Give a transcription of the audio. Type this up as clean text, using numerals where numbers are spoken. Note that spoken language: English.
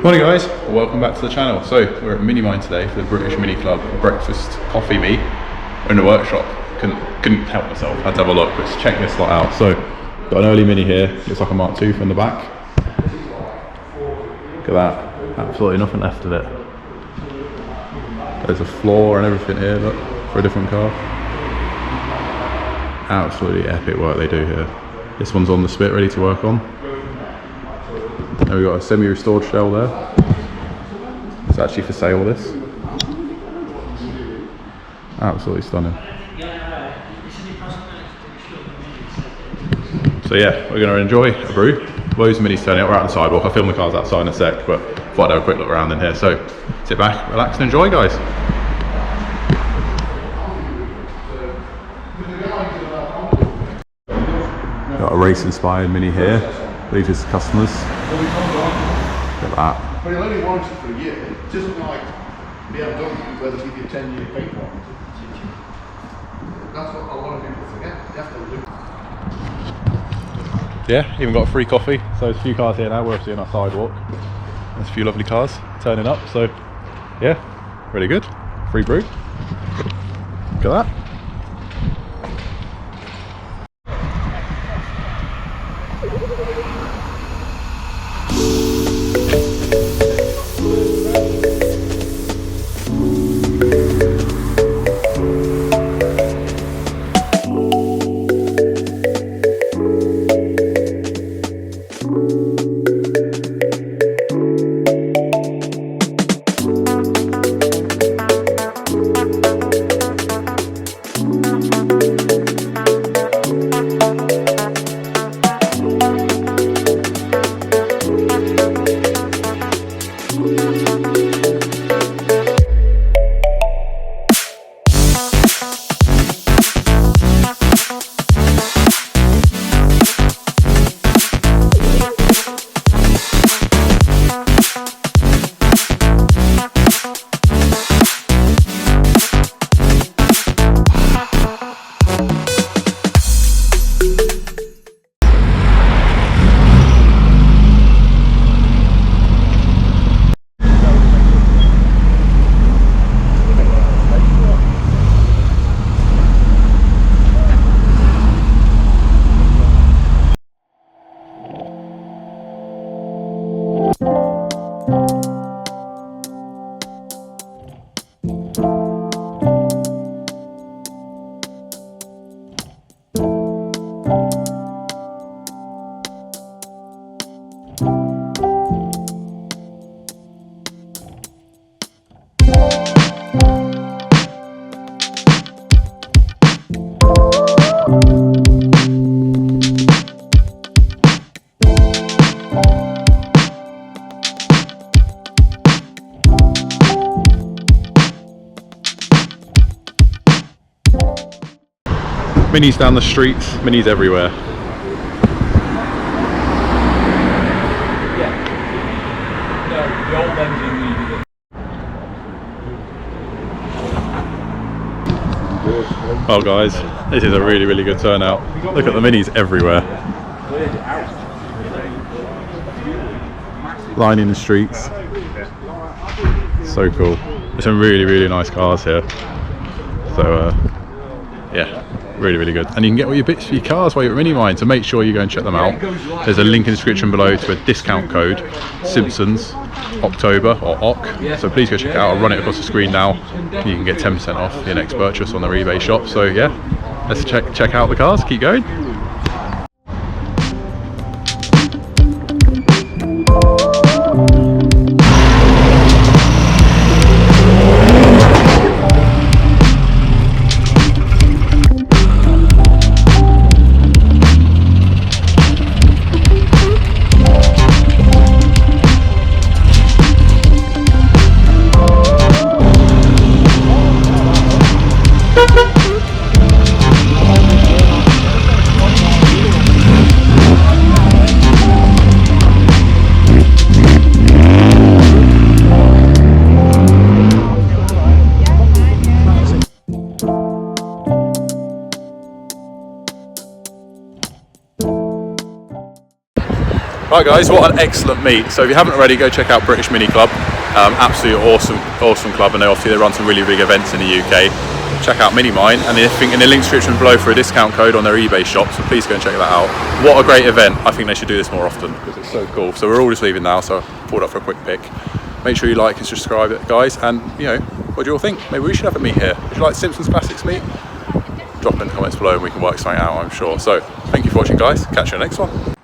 Morning guys, welcome back to the channel. So we're at Minimine today for the British Mini Club breakfast coffee meet in the workshop. Couldn't help myself, had to have a look. Let's check this lot out. So got an early Mini here, looks like a Mark II from the back. Look at that, absolutely nothing left of it. There's a floor and everything here, look, for a different car. Absolutely epic work they do here. This one's on the spit, ready to work on. And we've got a semi-restored shell there. It's actually for sale, this. Absolutely stunning. So yeah, we're going to enjoy a brew. Loads of minis turning up. We're out on the sidewalk. I'll film the cars outside in a sec, but thought I'd have a quick look around in here. So sit back, relax and enjoy, guys. Got a race-inspired Mini here. These are customers. Look at that. But he'll only warrant it for a year. It isn't like BMW where they give you a 10-year paint warranty. That's what a lot of people forget. You have to look. Yeah, even got a free coffee. So there's a few cars here now. We're obviously on our sidewalk. There's a few lovely cars turning up. So yeah, really good. Free brew. Look at that. Minis down the streets, minis everywhere. Yeah. No, the old engine needed it. Well guys, this is a really good turnout. Look at the minis everywhere. Lining the streets. So cool. There's some really nice cars here. So yeah. Really good, and you can get all your bits for your cars while you're at Minimine, so make sure you go and check them out. There's a link in the description below to a discount code, Simpsons October or OC, so please go check it out. I'll run it across the screen now. You can get 10% off your next purchase on their eBay shop. So yeah, let's check out the cars, keep going. Right guys, what an excellent meet. So if you haven't already, go check out British Mini Club. Absolutely awesome club, and obviously they run some really big events in the UK. Check out Minimine, and in the link description below for a discount code on their eBay shop, so please go and check that out. What a great event. I think they should do this more often because it's so cool. So we're all just leaving now, so I pulled up for a quick pic. Make sure you like and subscribe, guys, and you know, what do you all think? Maybe we should have a meet here. Would you like Simpsons Classics meet? Drop in the comments below and we can work something out, I'm sure. So thank you for watching, guys. Catch you in the next one.